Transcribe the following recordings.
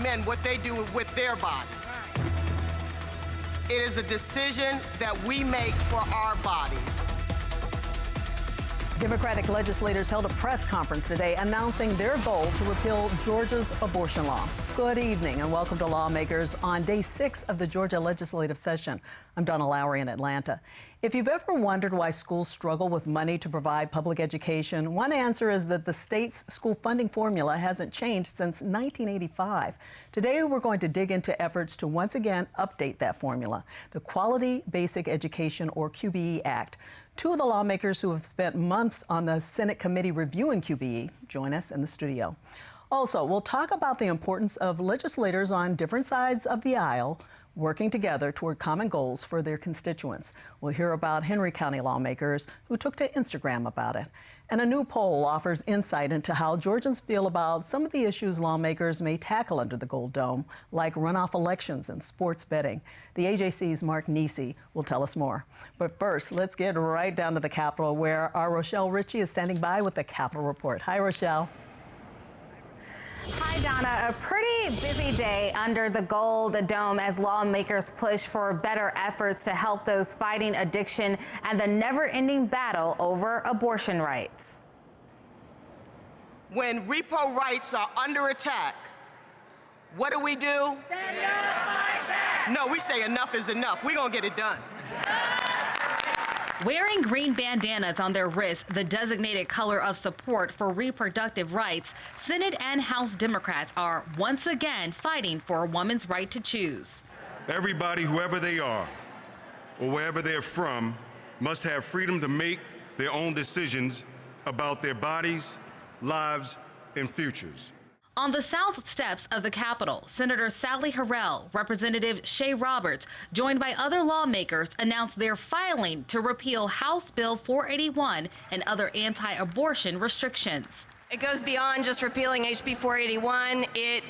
men what they do with their bodies. It is a decision that we make for our bodies. Democratic legislators held a press conference today announcing their goal to repeal Georgia's abortion law. Good evening and welcome to Lawmakers on day 6 of the Georgia legislative session. I'm Donna Lowry in Atlanta. If you've ever wondered why schools struggle with money to provide public education, one answer is that the state's school funding formula hasn't changed since 1985. Today, we're going to dig into efforts to once again update that formula, the Quality Basic Education, or QBE Act. Two of the lawmakers who have spent months on the Senate committee reviewing QBE join us in the studio. Also, we'll talk about the importance of legislators on different sides of the aisle working together toward common goals for their constituents. We'll hear about Henry County lawmakers who took to Instagram about it. And a new poll offers insight into how Georgians feel about some of the issues lawmakers may tackle under the Gold Dome, like runoff elections and sports betting. The AJC's Mark Nisi will tell us more. But first, let's get right down to the Capitol, where our Rochelle Ritchie is standing by with the Capitol Report. Hi, Rochelle. Hi, Donna. A pretty busy day under the Gold Dome as lawmakers push for better efforts to help those fighting addiction and the never-ending battle over abortion rights. When repo rights are under attack, what do? Stand up, fight back. No, we say enough is enough. We're gonna get it done. Wearing green bandanas on their wrists, the designated color of support for reproductive rights, Senate and House Democrats are once again fighting for a woman's right to choose. Everybody, whoever they are or wherever they're from, must have freedom to make their own decisions about their bodies, lives, and futures. On the south steps of the Capitol, Senator Sally Harrell, Representative Shea Roberts, joined by other lawmakers, announced they're filing to repeal House Bill 481 and other anti-abortion restrictions. It goes beyond just repealing HB 481. It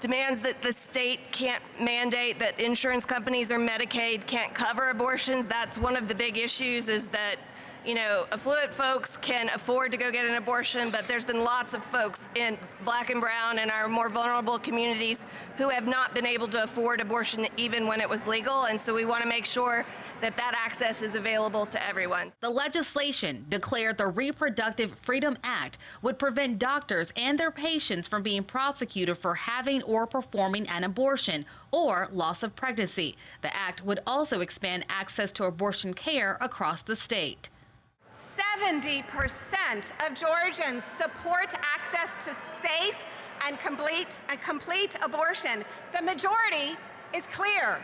demands that the state can't mandate that insurance companies or Medicaid can't cover abortions. That's one of the big issues, is that affluent folks can afford to go get an abortion, but there's been lots of folks in Black and brown and our more vulnerable communities who have not been able to afford abortion even when it was legal, and so we want to make sure that that access is available to everyone. The legislation declared the Reproductive Freedom Act would prevent doctors and their patients from being prosecuted for having or performing an abortion or loss of pregnancy. The act would also expand access to abortion care across the state. 70% of Georgians support access to safe and complete abortion. The majority is clear,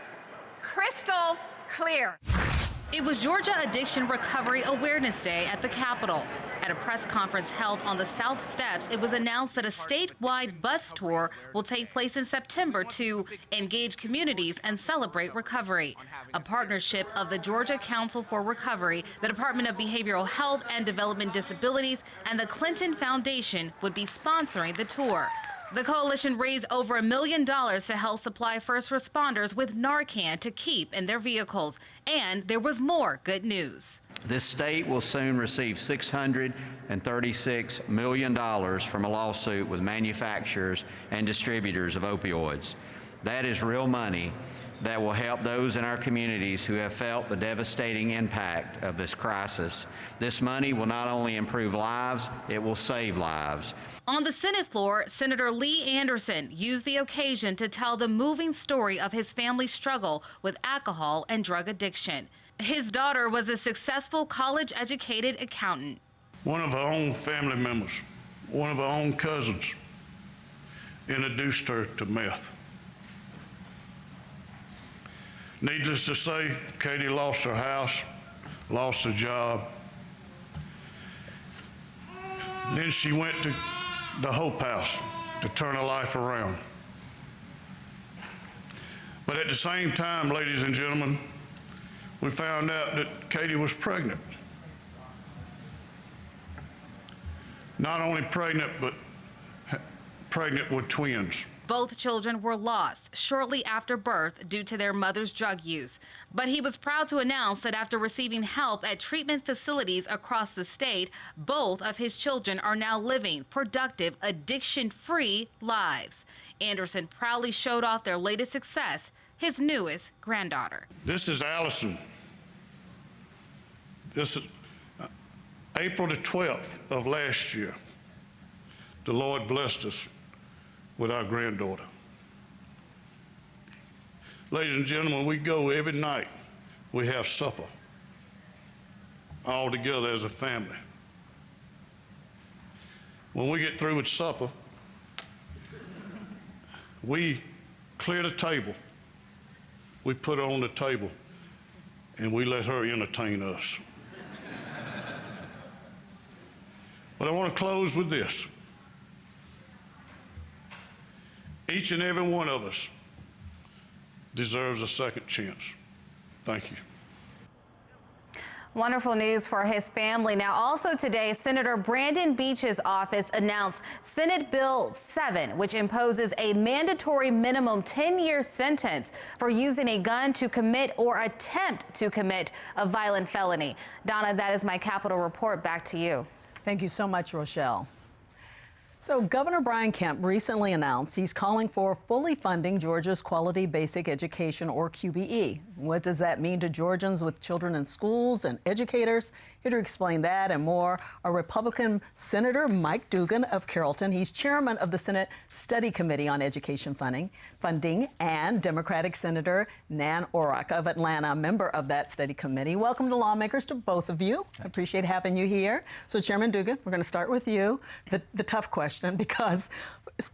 crystal clear. It was Georgia Addiction Recovery Awareness Day at the Capitol. At a press conference held on the South Steps, it was announced that a statewide bus tour will take place in September to engage communities and celebrate recovery. A partnership of the Georgia Council for Recovery, the Department of Behavioral Health and Development Disabilities, and the Clinton Foundation would be sponsoring the tour. The coalition raised over $1 million to help supply first responders with Narcan to keep in their vehicles. And there was more good news. This state will soon receive $636 million from a lawsuit with manufacturers and distributors of opioids. That is real money that will help those in our communities who have felt the devastating impact of this crisis. This money will not only improve lives, it will save lives. On the Senate floor, Senator Lee Anderson used the occasion to tell the moving story of his family's struggle with alcohol and drug addiction. His daughter was a successful college-educated accountant. One of our own family members, one of our own cousins, introduced her to meth. Needless to say, Katie lost her house, lost her job. Then she went to the Hope House to turn her life around. But at the same time, ladies and gentlemen, we found out that Katie was pregnant. Not only pregnant, but pregnant with twins. Both children were lost shortly after birth due to their mother's drug use. But he was proud to announce that after receiving help at treatment facilities across the state, both of his children are now living productive, addiction-free lives. Anderson proudly showed off their latest success, his newest granddaughter. This is Allison. This is April the 12th of last year. The Lord blessed us with our granddaughter. Ladies and gentlemen, we go every night. We have supper all together as a family. When we get through with supper, we clear the table. We put her on the table and we let her entertain us. But I want to close with this. Each and every one of us deserves a second chance. Thank you. Wonderful news for his family. Now, also today, Senator Brandon Beach's office announced Senate Bill 7, which imposes a mandatory minimum 10-year sentence for using a gun to commit or attempt to commit a violent felony. Donna, that is my Capitol report. Back to you. Thank you so much, Rochelle. So Governor Brian Kemp recently announced he's calling for fully funding Georgia's Quality Basic Education, or QBE. What does that mean to Georgians with children in schools and educators? Here to explain that and more, our Republican Senator Mike Dugan of Carrollton. He's chairman of the Senate Study Committee on Education Funding, and Democratic Senator Nan Orrock of Atlanta, member of that study committee. Welcome to Lawmakers to both of you. I appreciate having you here. So Chairman Dugan, we're going to start with you. The tough question, because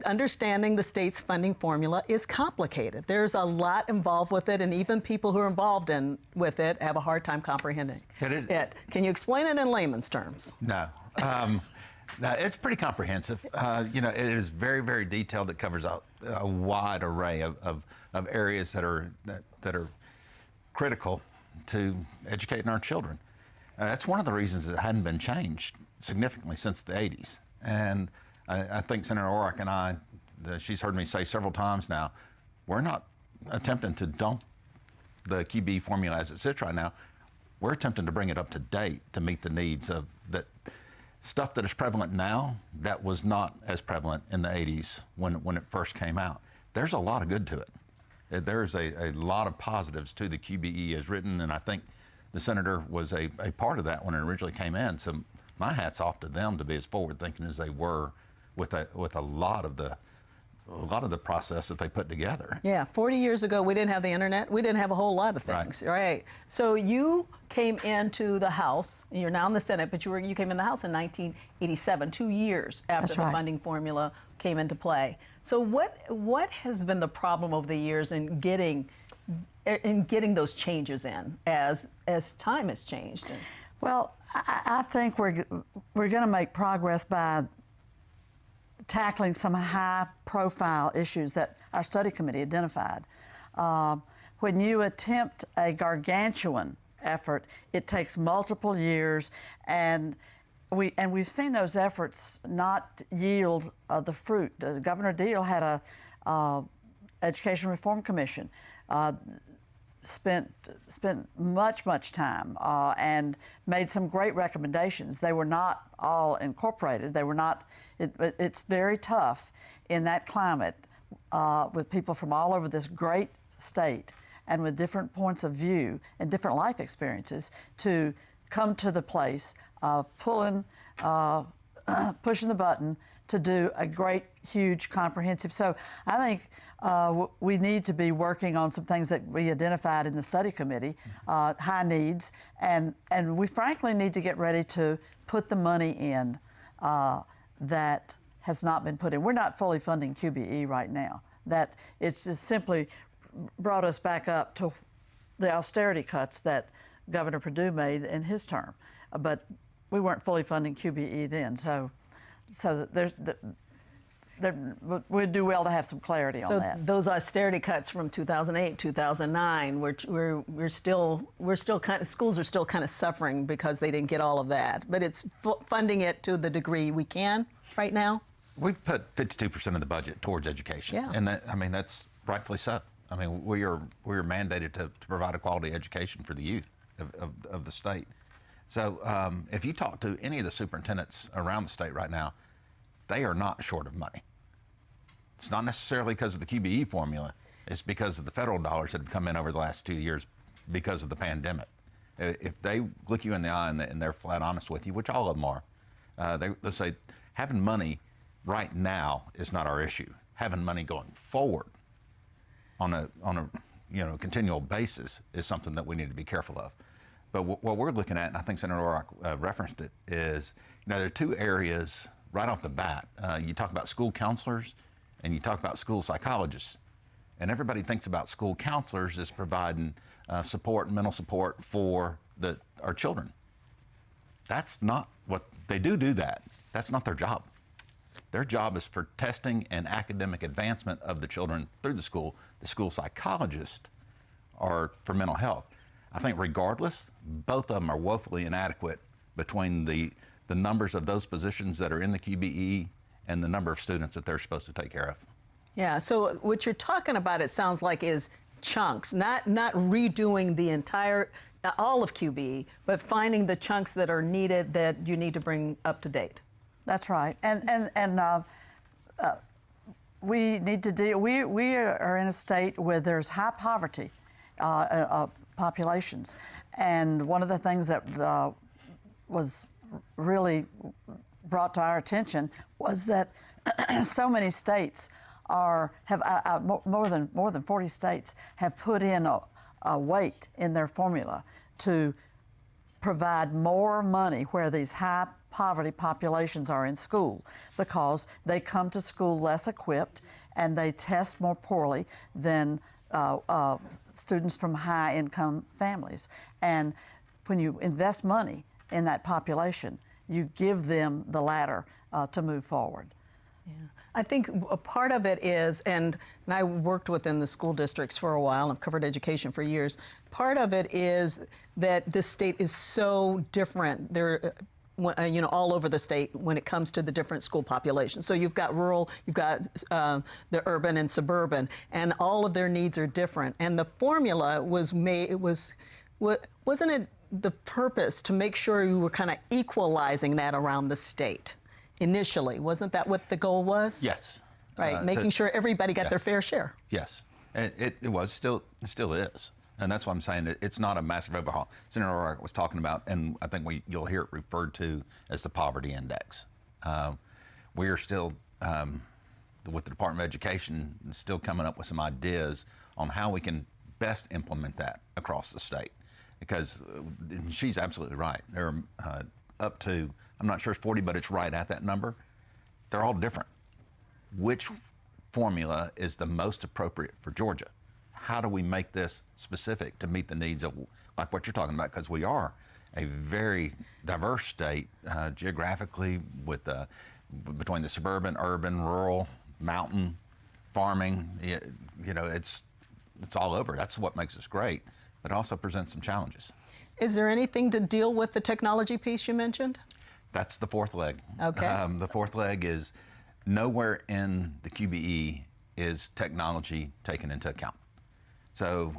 understanding the state's funding formula is complicated. There's a lot involved with it, and even people who are involved with it have a hard time comprehending it. Can you explain it in layman's terms? No. No, it's pretty comprehensive. It is very, very detailed. It covers a wide array of areas that are critical to educating our children. That's one of the reasons it hadn't been changed significantly since the 80s. And I think Senator Orrock and I, she's heard me say several times now, we're not attempting to dump the QB formula as it sits right now. We're attempting to bring it up to date to meet the needs of that stuff that is prevalent now that was not as prevalent in the 80s when it first came out. There's a lot of good to it. There's a lot of positives to the QBE as written, and I think the senator was a part of that when it originally came in. So my hat's off to them to be as forward-thinking as they were with a lot of the process that they put together. Yeah, 40 years ago, we didn't have the internet. We didn't have a whole lot of things, right? So you came into the House. You're now in the Senate, but you came in the House in 1987, 2 years after the funding formula came into play. So what has been the problem over the years in getting those changes in as time has changed? Well, I think we're going to make progress by tackling some high-profile issues that our study committee identified. When you attempt a gargantuan effort, it takes multiple years, and we've seen those efforts not yield the fruit. Governor Deal had a Education Reform Commission. Spent much time and made some great recommendations. They were not all incorporated. They were not. It's very tough in that climate with people from all over this great state and with different points of view and different life experiences to come to the place of pushing the button to do a great, huge, comprehensive. So I think we need to be working on some things that we identified in the study committee, high needs, and we frankly need to get ready to put the money in that has not been put in. We're not fully funding QBE right now. That it's just simply brought us back up to the austerity cuts that Governor Perdue made in his term, but we weren't fully funding QBE then. So we'd do well to have some clarity on that. So those austerity cuts from 2008, 2009, we're still kind of, schools are still kind of suffering because they didn't get all of that. But it's funding it to the degree we can right now. We put 52% of the budget towards education, Yeah. and that's rightfully so. I mean, we are mandated to provide a quality education for the youth of the state. So if you talk to any of the superintendents around the state right now, they are not short of money. It's not necessarily because of the QBE formula. It's because of the federal dollars that have come in over the last 2 years because of the pandemic. If they look you in the eye and they're flat honest with you, which all of them are, they'll say having money right now is not our issue. Having money going forward on a continual basis is something that we need to be careful of. But what we're looking at, and I think Senator Orrock referenced it, is there are two areas right off the bat. You talk about school counselors and you talk about school psychologists. And everybody thinks about school counselors as providing support and mental support for our children. That's not what they do that. That's not their job. Their job is for testing and academic advancement of the children through the school. The school psychologists are for mental health. I think regardless, both of them are woefully inadequate between the numbers of those positions that are in the QBE and the number of students that they're supposed to take care of. Yeah, so what you're talking about, it sounds like, is chunks, not redoing the entire, all of QBE, but finding the chunks that are needed that you need to bring up to date. That's right, and we need to deal. We are in a state where there's high poverty populations, and one of the things that was really brought to our attention was that so many states have more than 40 states have put in a weight in their formula to provide more money where these high poverty populations are in school, because they come to school less equipped and they test more poorly than students from high income families. And when you invest money in that population, you give them the ladder to move forward. Yeah. I think a part of it is, and I worked within the school districts for a while, and I've covered education for years. Part of it is that this state is so different. There, all over the state when it comes to the different school populations. So you've got rural, you've got the urban and suburban, and all of their needs are different. And the formula was made, wasn't it the purpose to make sure you were kind of equalizing that around the state initially? Wasn't that what the goal was? Yes. Right, making sure everybody got their fair share. Yes, it was, still is. And that's why I'm saying it's not a massive overhaul. Senator Orrock was talking about, and I think you'll hear it referred to as the poverty index. We are still, with the Department of Education, still coming up with some ideas on how we can best implement that across the state. Because she's absolutely right. There are up to, I'm not sure it's 40, but it's right at that number. They're all different. Which formula is the most appropriate for Georgia? How do we make this specific to meet the needs of, like what you're talking about? Because we are a very diverse state geographically, with between the suburban, urban, rural, mountain, farming. It's all over. That's what makes us great, but it also presents some challenges. Is there anything to deal with the technology piece you mentioned? That's the fourth leg. Okay. The fourth leg is nowhere in the QBE is technology taken into account. So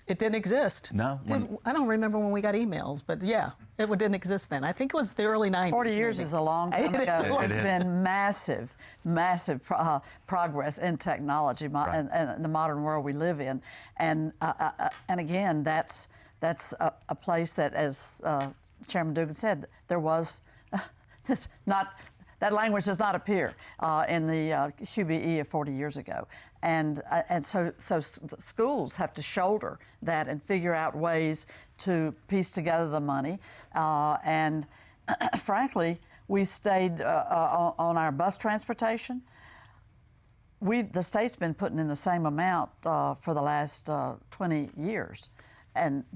it didn't exist. No. I don't remember when we got emails, but yeah, it didn't exist then. I think it was the early 90s. 40 years maybe. is a long time ago. There's been massive progress in technology and the modern world we live in. And again, that's a place that, as Chairman Dugan said, there was that language does not appear in the QBE of 40 years ago. And so schools have to shoulder that and figure out ways to piece together the money. And frankly, we stayed on our bus transportation. The state's been putting in the same amount for the last 20 years.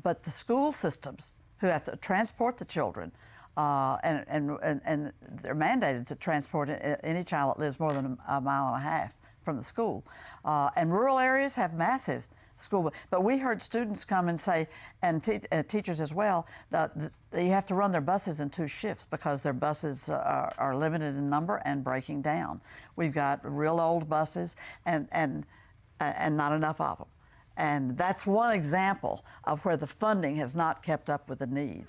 But the school systems who have to transport the children, and they're mandated to transport any child that lives more than a mile and a half from the school. And rural areas have massive school. But we heard students come and say, and teachers as well, that you have to run their buses in 2 shifts because their buses are limited in number and breaking down. We've got real old buses and not enough of them. And that's one example of where the funding has not kept up with the need.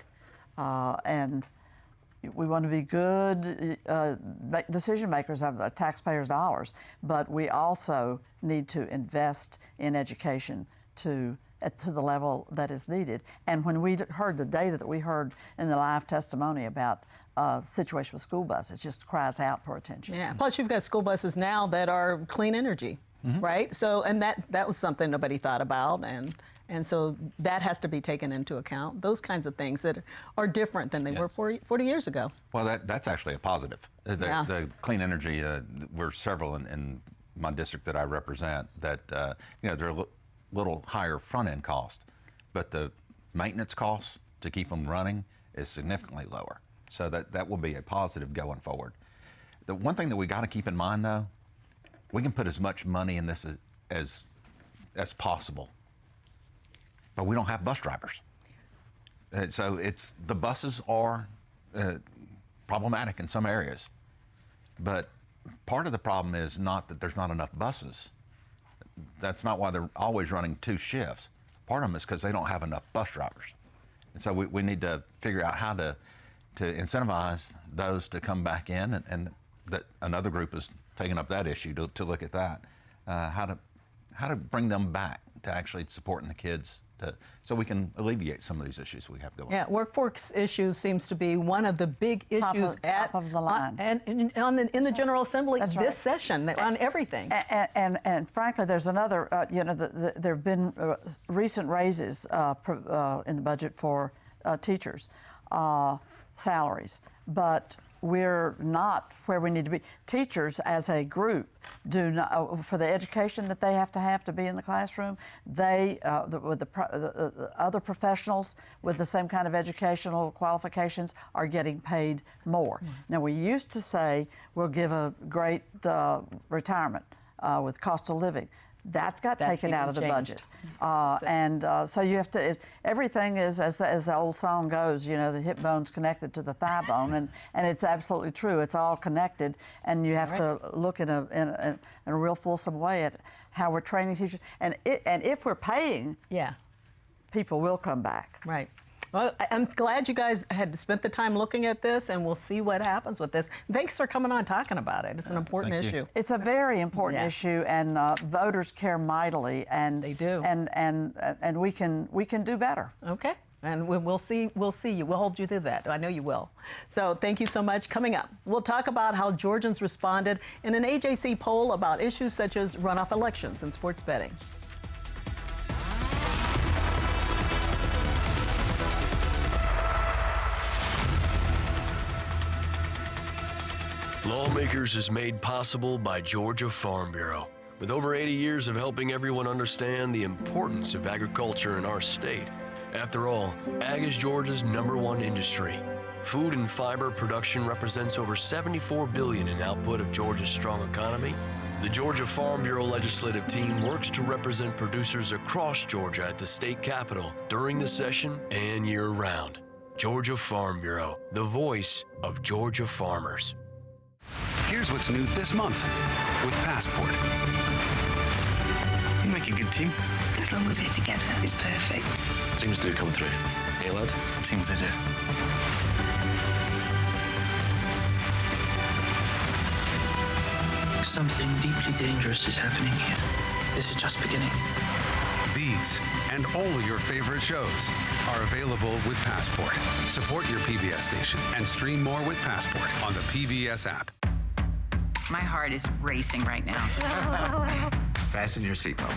And we want to be good decision makers of taxpayers' dollars, but we also need to invest in education to the level that is needed. And when we heard the data that we heard in the live testimony about the situation with school buses, it just cries out for attention. Yeah. Plus, you've got school buses now that are clean energy, right? So, and that was something nobody thought about, and so that has to be taken into account. Those kinds of things that are different than they were 40 years ago. Well, that's actually a positive. The clean energy, we're several in my district that I represent that, they're a little higher front-end cost, but the maintenance costs to keep them running is significantly lower. So that will be a positive going forward. The one thing that we got to keep in mind, though, we can put as much money in this as possible, but we don't have bus drivers. So the buses are problematic in some areas, but part of the problem is not that there's not enough buses. That's not why they're always running 2 shifts. Part of them is because they don't have enough bus drivers. And so we need to figure out how to incentivize those to come back in, and that another group is taking up that issue to look at that, how to bring them back to actually supporting the kids so we can alleviate some of these issues we have going. Yeah, workforce issues seems to be one of the big issues top of the line. In the General Assembly this session on everything. And frankly, there's another, there have been recent raises in the budget for teachers' salaries, but we're not where we need to be. Teachers as a group do not, for the education that they have to be in the classroom, the other professionals with the same kind of educational qualifications are getting paid more. Now, we used to say we'll give a great retirement with cost of living. That got taken out of the budget. So you have to, everything is, as the old song goes, the hip bone's connected to the thigh bone, and it's absolutely true. It's all connected, and you have to look in a real fulsome way at how we're training teachers. And if we're paying, people will come back. Right. Well, I'm glad you guys had spent the time looking at this, and we'll see what happens with this. Thanks for coming on talking about it. It's an important issue. It's a very important issue, and voters care mightily, and they do. And we can do better. Okay. And we'll see you. We'll hold you to that. I know you will. So thank you so much. Coming up, we'll talk about how Georgians responded in an AJC poll about issues such as runoff elections and sports betting. Lawmakers is made possible by Georgia Farm Bureau. With over 80 years of helping everyone understand the importance of agriculture in our state. After all, ag is Georgia's #1 industry. Food and fiber production represents over $74 billion in output of Georgia's strong economy. The Georgia Farm Bureau legislative team works to represent producers across Georgia at the state capitol during the session and year-round. Georgia Farm Bureau, the voice of Georgia farmers. Here's what's new this month with Passport. You make a good team. As long as we're together, it's perfect. Things do come through. Hey, lad? Seems they do. Something deeply dangerous is happening here. This is just beginning. These and all your favorite shows are available with Passport. Support your PBS station and stream more with Passport on the PBS app. My heart is racing right now. Fasten your seatbelt.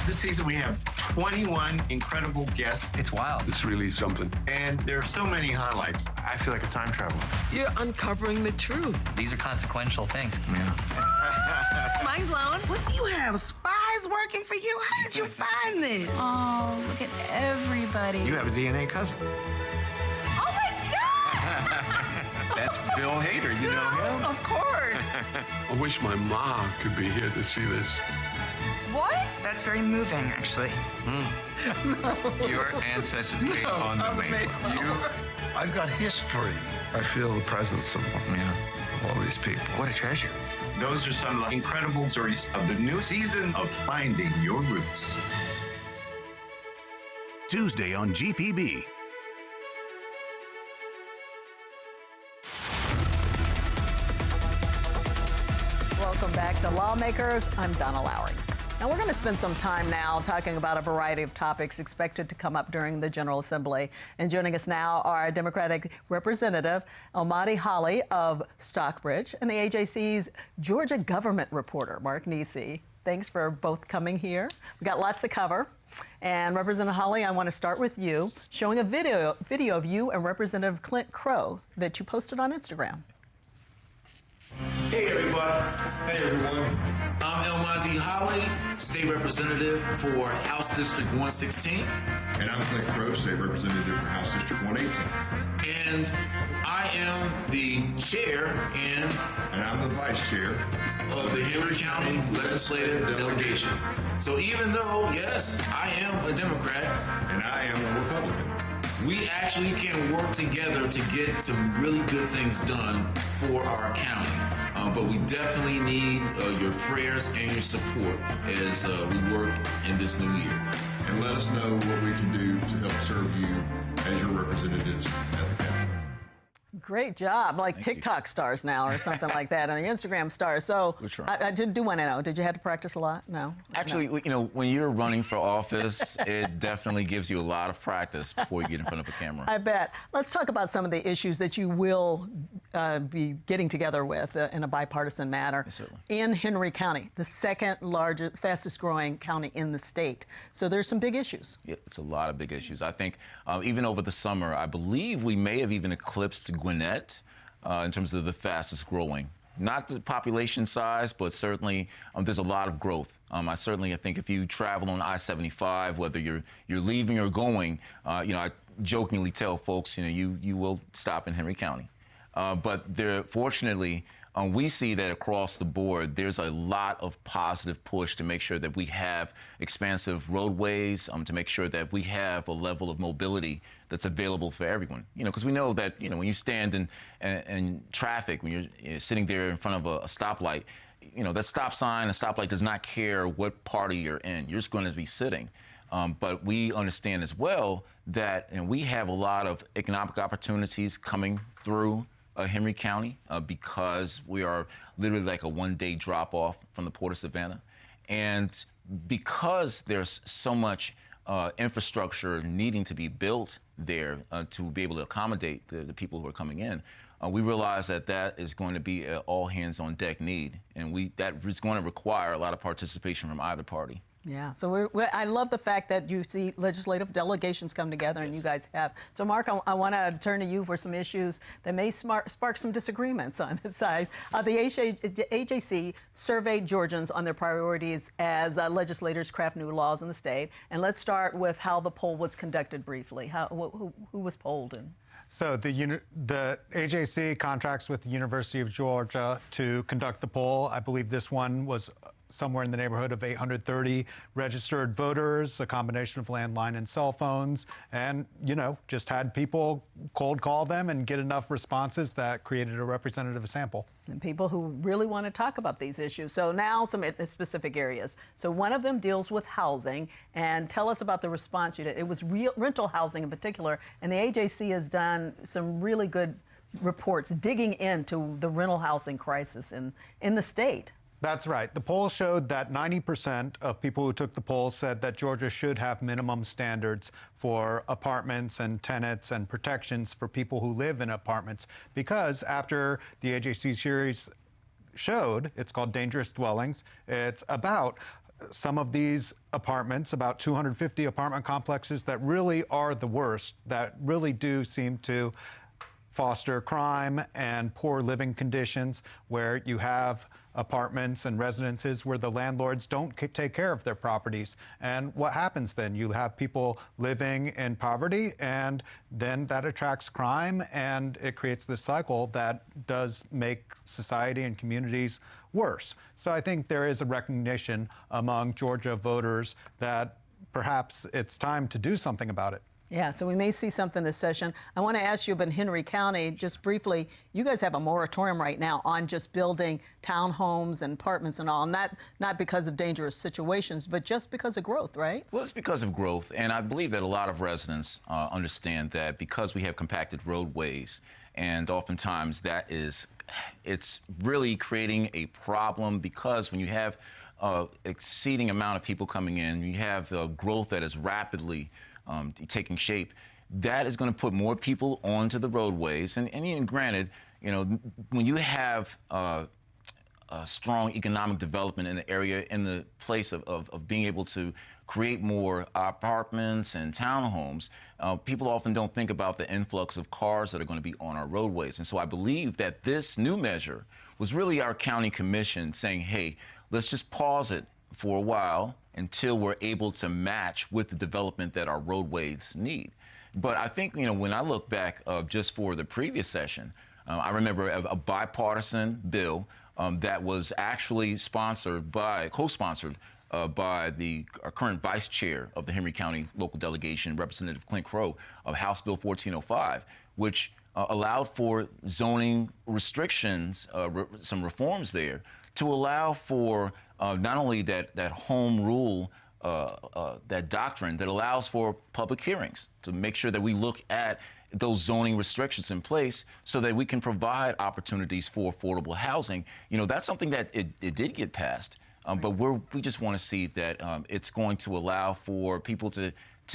This season we have 21 incredible guests. It's wild. It's really something. And there are so many highlights. I feel like a time traveler. You're uncovering the truth. These are consequential things. Yeah. Mind blown. What do you have? Spies working for you? How did you find this? Oh, look at everybody. You have a DNA cousin. Oh my God! That's Bill Hader. You know him? Of course. I wish my mom could be here to see this. What? That's very moving, actually. Your ancestors came on the Mayflower. I've got history. I feel the presence of all these people. What a treasure. Those are some of the incredible stories of the new season of Finding Your Roots. Tuesday on GPB. Welcome back to Lawmakers. I'm Donna Lowry. Now, we're going to spend some time now talking about a variety of topics expected to come up during the General Assembly. And joining us now are Democratic Representative Almati Holly of Stockbridge and the AJC's Georgia government reporter, Mark Nisi. Thanks for both coming here. We've got lots to cover. And Representative Holly, I want to start with you, showing a video of you and Representative Clint Crow that you posted on Instagram. Hey everybody. Hey everyone. I'm Almati Holly, State Representative for House District 116. And I'm Clint Crow, State Representative for House District 118. And I am the chair and I'm the vice chair of the Henry County Legislative Delegation. So even though, yes, I am a Democrat and I am a Republican, we actually can work together to get some really good things done for our county. But we definitely need your prayers and your support as we work in this new year. And let us know what we can do to help serve you as your representatives at the county. Great job, like TikTok stars now or something like that, and Instagram stars. So I do want to know, did you have to practice a lot? No? Actually, you know, when you're running for office, it definitely gives you a lot of practice before you get in front of a camera. I bet. Let's talk about some of the issues that you will be getting together with in a bipartisan manner. Yes, certainly. In Henry County, the second largest, fastest growing county in the state. So there's some big issues. Yeah, it's a lot of big issues. I think even over the summer, I believe we may have even eclipsed Gwinnett in terms of the fastest growing. Not the population size, but certainly there's a lot of growth. I think if you travel on I-75, whether you're leaving or going, I jokingly tell folks, you will stop in Henry County. But fortunately, we see that across the board, there's a lot of positive push to make sure that we have expansive roadways, to make sure that we have a level of mobility that's available for everyone. Because we know that, when you stand in traffic, when you're sitting there in front of a stoplight, that stop sign, a stoplight does not care what party you're in. You're just going to be sitting. But we understand as well that we have a lot of economic opportunities coming through Henry County because we are literally like a one-day drop-off from the Port of Savannah. And because there's so much infrastructure needing to be built there to be able to accommodate the people who are coming in, we realize that is going to be an all-hands-on-deck need, and that is going to require a lot of participation from either party. Yeah, so I love the fact that you see legislative delegations come together, and you guys have. So, Mark, I want to turn to you for some issues that may spark some disagreements on this side. The AJC surveyed Georgians on their priorities as legislators craft new laws in the state. And let's start with how the poll was conducted briefly. Who was polled? So the AJC contracts with the University of Georgia to conduct the poll. I believe this one was somewhere in the neighborhood of 830 registered voters, a combination of landline and cell phones, and, just had people cold call them and get enough responses that created a representative sample. And people who really want to talk about these issues. So now some specific areas. So one of them deals with housing, and tell us about the response you did. It was rental housing in particular, and the AJC has done some really good reports digging into the rental housing crisis in the state. That's right. The poll showed that 90% of people who took the poll said that Georgia should have minimum standards for apartments and tenants and protections for people who live in apartments, because after the AJC series showed, it's called Dangerous Dwellings, it's about some of these apartments, about 250 apartment complexes that really are the worst, that really do seem to foster crime and poor living conditions, where you have apartments and residences where the landlords don't take care of their properties. And what happens then? You have people living in poverty, and then that attracts crime, and it creates this cycle that does make society and communities worse. So I think there is a recognition among Georgia voters that perhaps it's time to do something about it. Yeah, so we may see something this session. I want to ask you about Henry County, just briefly. You guys have a moratorium right now on just building townhomes and apartments and all, and not because of dangerous situations, but just because of growth, right? Well, it's because of growth, and I believe that a lot of residents understand that because we have compacted roadways, and oftentimes it's really creating a problem, because when you have exceeding amount of people coming in, you have growth that is rapidly taking shape, that is going to put more people onto the roadways. And even granted, when you have a strong economic development in the area, in the place of being able to create more apartments and townhomes, people often don't think about the influx of cars that are going to be on our roadways. And so I believe that this new measure was really our county commission saying, hey, let's just pause it for a while until we're able to match with the development that our roadways need. But I think, when I look back just for the previous session, I remember a bipartisan bill that was actually co-sponsored by the current vice chair of the Henry County local delegation, Representative Clint Crow, of House Bill 1405, which allowed for zoning restrictions, some reforms there, to allow for not only that home rule, that doctrine that allows for public hearings, to make sure that we look at those zoning restrictions in place so that we can provide opportunities for affordable housing. That's something that it did get passed, but we just want to see that it's going to allow for people to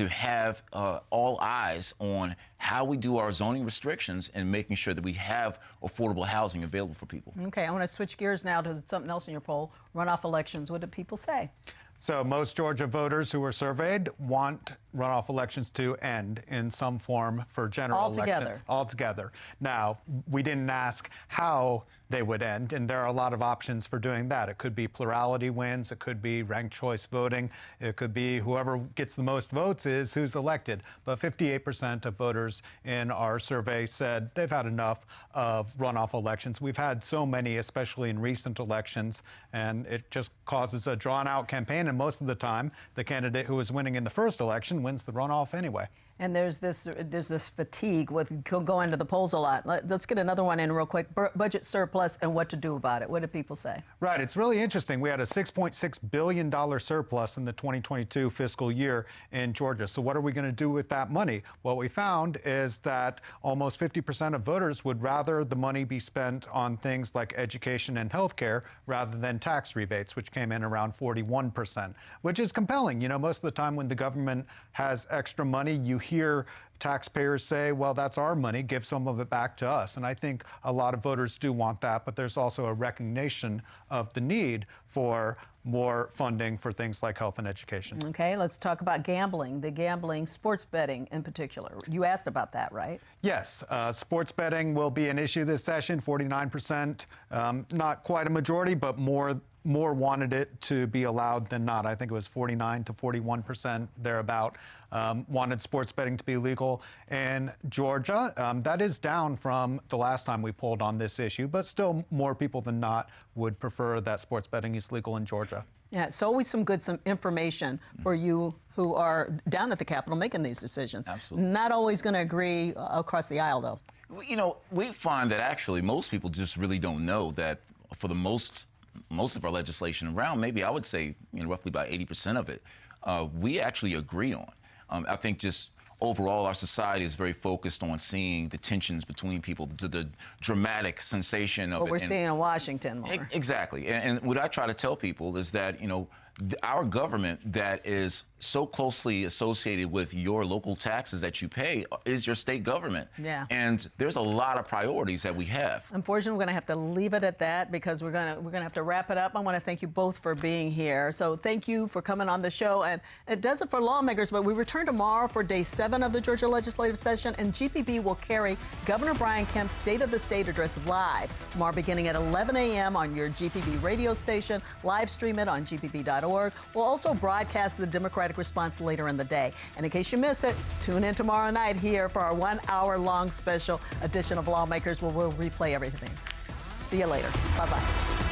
have all eyes on how we do our zoning restrictions and making sure that we have affordable housing available for people. Okay, I want to switch gears now to something else in your poll, runoff elections. What do people say? So most Georgia voters who were surveyed want runoff elections to end in some form for general elections altogether. Now, we didn't ask how they would end, and there are a lot of options for doing that. It could be plurality wins, it could be ranked choice voting, it could be whoever gets the most votes is who's elected. But 58% of voters in our survey said they've had enough of runoff elections. We've had so many, especially in recent elections, and it just causes a drawn-out campaign, and most of the time, the candidate who was winning in the first election wins the runoff anyway. And there's this fatigue with going to the polls a lot. Let's get another one in real quick. Budget surplus and what to do about it. What do people say? Right. It's really interesting. We had a $6.6 billion surplus in the 2022 fiscal year in Georgia. So what are we going to do with that money? What we found is that almost 50% of voters would rather the money be spent on things like education and health care rather than tax rebates, which came in around 41%, which is compelling. Most of the time when the government has extra money, you hear taxpayers say, well, that's our money, give some of it back to us. And I think a lot of voters do want that, but there's also a recognition of the need for more funding for things like health and education. Okay, let's talk about gambling, sports betting in particular. You asked about that, right? Yes, sports betting will be an issue this session, 49%, not quite a majority, but more wanted it to be allowed than not. I think it was 49 to 41% thereabout wanted sports betting to be legal in Georgia. That is down from the last time we polled on this issue, but still more people than not would prefer that sports betting is legal in Georgia. Yeah, it's always some information for you who are down at the Capitol making these decisions. Absolutely. Not always going to agree across the aisle, though. We find that actually most people just really don't know that for the most of our legislation around, maybe I would say roughly about 80% of it, we actually agree on. I think just overall our society is very focused on seeing the tensions between people, the dramatic sensation of what we're seeing in Washington more. Exactly. And what I try to tell people is that, our government that is so closely associated with your local taxes that you pay is your state government. Yeah. And there's a lot of priorities that we have. Unfortunately, we're going to have to leave it at that because we're going to have to wrap it up. I want to thank you both for being here. So thank you for coming on the show. And it does it for Lawmakers, but we return tomorrow for day 7 of the Georgia legislative session, and GPB will carry Governor Brian Kemp's State of the State address live tomorrow beginning at 11 a.m. on your GPB radio station. Live stream it on gpb.org. We'll also broadcast the Democratic response later in the day. And in case you miss it, tune in tomorrow night here for our 1-hour-long special edition of Lawmakers where we'll replay everything. See you later. Bye-bye.